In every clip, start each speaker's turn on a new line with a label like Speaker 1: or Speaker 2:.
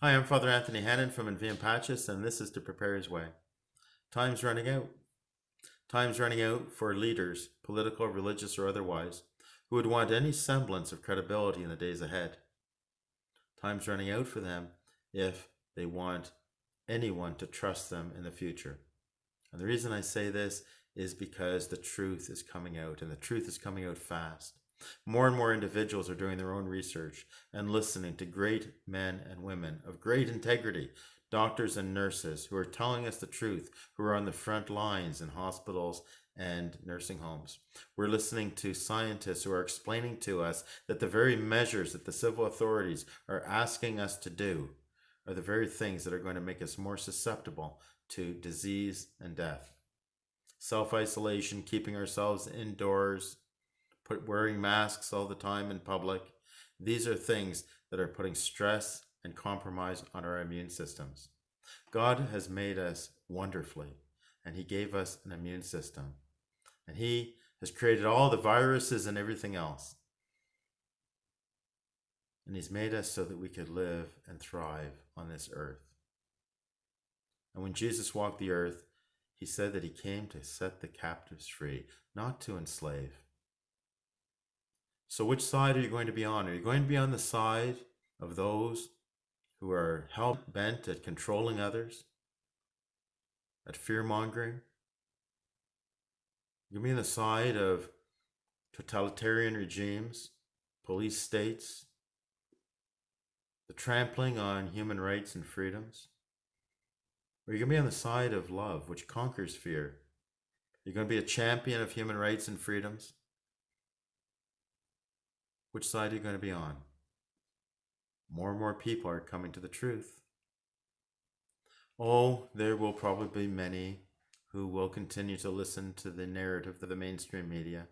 Speaker 1: Hi, I'm Father Anthony Hannon from Enviam Patches, and this is To Prepare His Way. Time's running out. Time's running out for leaders, political, religious, or otherwise, who would want any semblance of credibility in the days ahead. Time's running out for them if they want anyone to trust them in the future. And the reason I say this is because the truth is coming out, and the truth is coming out fast. More and more individuals are doing their own research and listening to great men and women of great integrity, doctors and nurses who are telling us the truth, who are on the front lines in hospitals and nursing homes. We're listening to scientists who are explaining to us that the very measures that the civil authorities are asking us to do are the very things that are going to make us more susceptible to disease and death. Self-isolation, keeping ourselves indoors, wearing masks all the time in public. These are things that are putting stress and compromise on our immune systems. God has made us wonderfully, and He gave us an immune system. And He has created all the viruses and everything else. And He's made us so that we could live and thrive on this earth. And when Jesus walked the earth, He said that He came to set the captives free, not to enslave. So which side are you going to be on? Are you going to be on the side of those who are hell-bent at controlling others, at fear-mongering? You're going to be on the side of totalitarian regimes, police states, the trampling on human rights and freedoms? Or are you going to be on the side of love, which conquers fear? You're going to be a champion of human rights and freedoms? Which side are you going to be on? More and more people are coming to the truth. Oh, there will probably be many who will continue to listen to the narrative of the mainstream media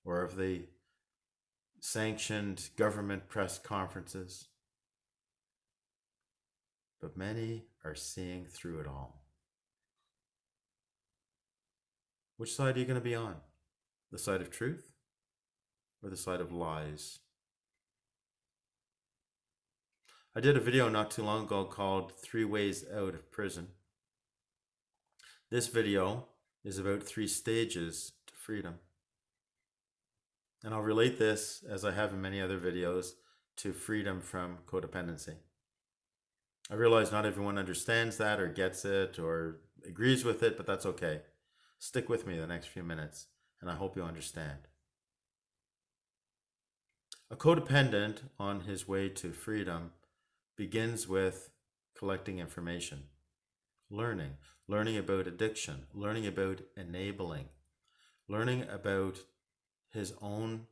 Speaker 1: or of the sanctioned government press conferences. But many are seeing through it all. Which side are you going to be on? The side of truth or the side of lies? I did a video not too long ago called 3 Ways Out of Prison. This video is about 3 stages to freedom. And I'll relate this, as I have in many other videos, to freedom from codependency. I realize not everyone understands that or gets it or agrees with it, but that's okay. Stick with me the next few minutes, and I hope you understand. A codependent on his way to freedom begins with collecting information, learning about addiction, learning about enabling, learning about his own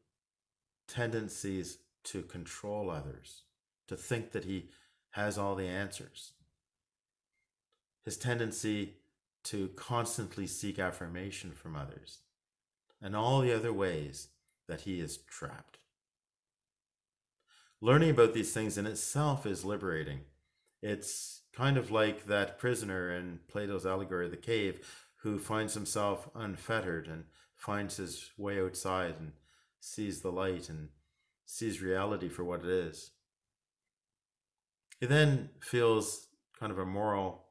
Speaker 1: tendencies to control others, to think that he has all the answers, his tendency to constantly seek affirmation from others, and all the other ways that he is trapped. Learning about these things in itself is liberating. It's kind of like that prisoner in Plato's allegory of the cave who finds himself unfettered and finds his way outside and sees the light and sees reality for what it is. He then feels kind of a moral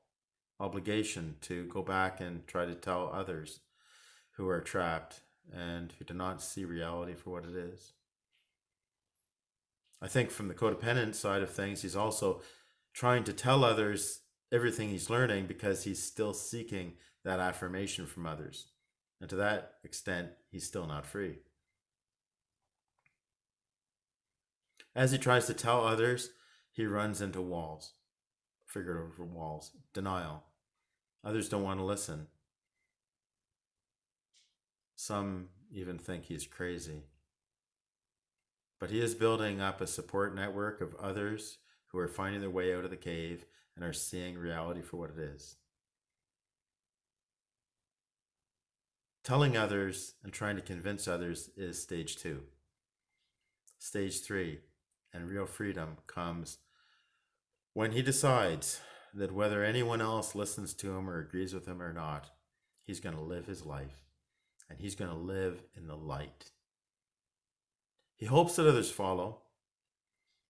Speaker 1: obligation to go back and try to tell others who are trapped and who do not see reality for what it is. I think from the codependent side of things, he's also trying to tell others everything he's learning because he's still seeking that affirmation from others. And to that extent, he's still not free. As he tries to tell others, he runs into walls, figurative walls, denial. Others don't want to listen. Some even think he's crazy. But he is building up a support network of others who are finding their way out of the cave and are seeing reality for what it is. Telling others and trying to convince others is stage 2. Stage 3, and real freedom, comes when he decides that whether anyone else listens to him or agrees with him or not, he's going to live his life, and he's going to live in the light. He hopes that others follow.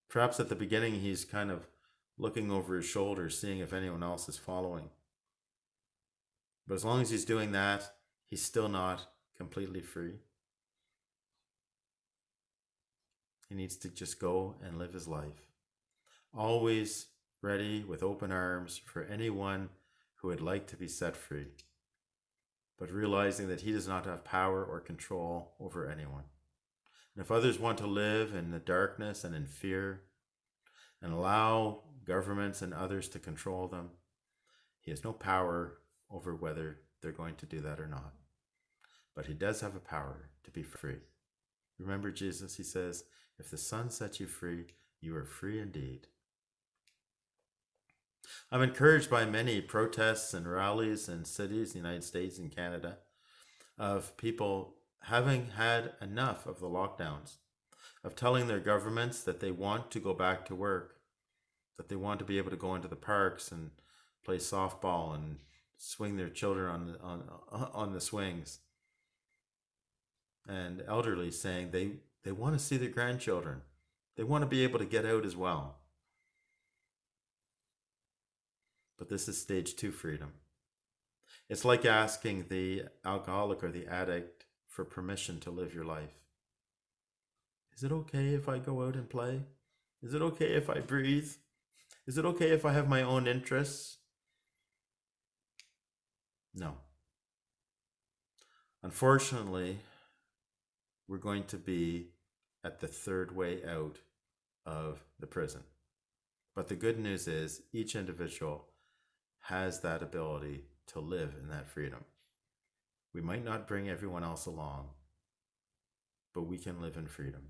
Speaker 1: Perhaps at the beginning he's kind of looking over his shoulder, seeing if anyone else is following. But as long as he's doing that, he's still not completely free. He needs to just go and live his life, always ready with open arms for anyone who would like to be set free, but realizing that he does not have power or control over anyone. And if others want to live in the darkness and in fear and allow governments and others to control them, he has no power over whether they're going to do that or not. But he does have a power to be free. Remember Jesus, he says, if the Son sets you free, you are free indeed. I'm encouraged by many protests and rallies in cities, in the United States and Canada, of people having had enough of the lockdowns, of telling their governments that they want to go back to work, that they want to be able to go into the parks and play softball and swing their children on the swings. And elderly saying they want to see their grandchildren. They want to be able to get out as well. But this is stage 2 freedom. It's like asking the alcoholic or the addict for permission to live your life. Is it okay if I go out and play? Is it okay if I breathe? Is it okay if I have my own interests? No. Unfortunately, we're going to be at the third way out of the prison. But the good news is each individual has that ability to live in that freedom. We might not bring everyone else along, but we can live in freedom.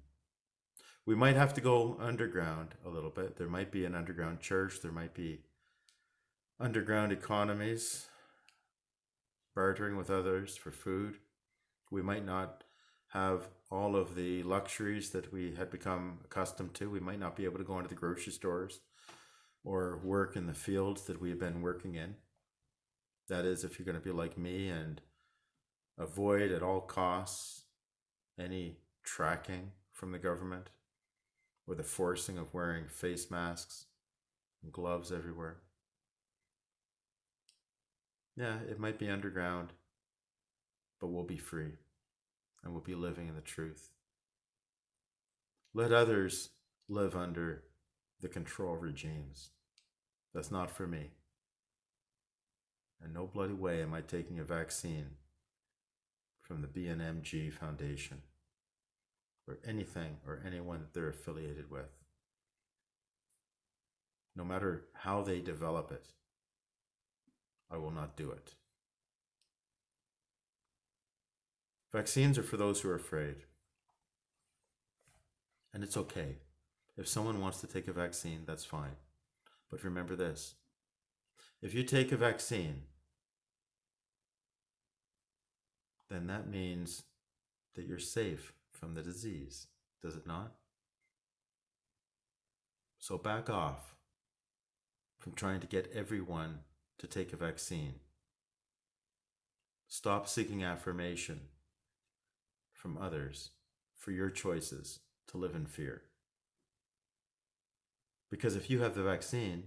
Speaker 1: We might have to go underground a little bit. There might be an underground church. There might be underground economies, bartering with others for food. We might not have all of the luxuries that we had become accustomed to. We might not be able to go into the grocery stores or work in the fields that we have been working in. That is, if you're going to be like me and avoid at all costs any tracking from the government or the forcing of wearing face masks and gloves everywhere. Yeah, it might be underground, but we'll be free and we'll be living in the truth. Let others live under the control regimes. That's not for me. In no bloody way am I taking a vaccine from the BNMG Foundation or anything or anyone that they're affiliated with. No matter how they develop it, I will not do it. Vaccines are for those who are afraid. And it's okay. If someone wants to take a vaccine, that's fine. But remember this. If you take a vaccine, then that means that you're safe from the disease, does it not? So back off from trying to get everyone to take a vaccine. Stop seeking affirmation from others for your choices to live in fear. Because if you have the vaccine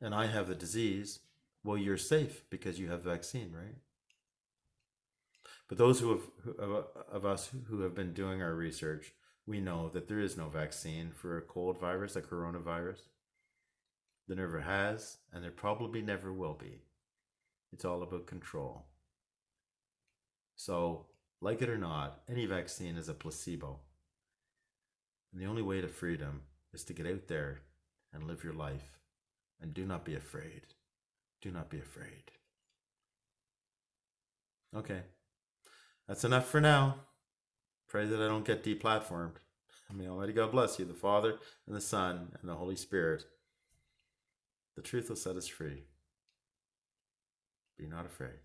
Speaker 1: and I have the disease, well, you're safe because you have the vaccine, right? But those of us who have been doing our research, we know that there is no vaccine for a cold virus, a coronavirus. There never has, and there probably never will be. It's all about control. So, like it or not, any vaccine is a placebo. And the only way to freedom is to get out there and live your life. And do not be afraid. Do not be afraid. Okay. That's enough for now. Pray that I don't get deplatformed. May Almighty God bless you, the Father, and the Son, and the Holy Spirit. The truth will set us free. Be not afraid.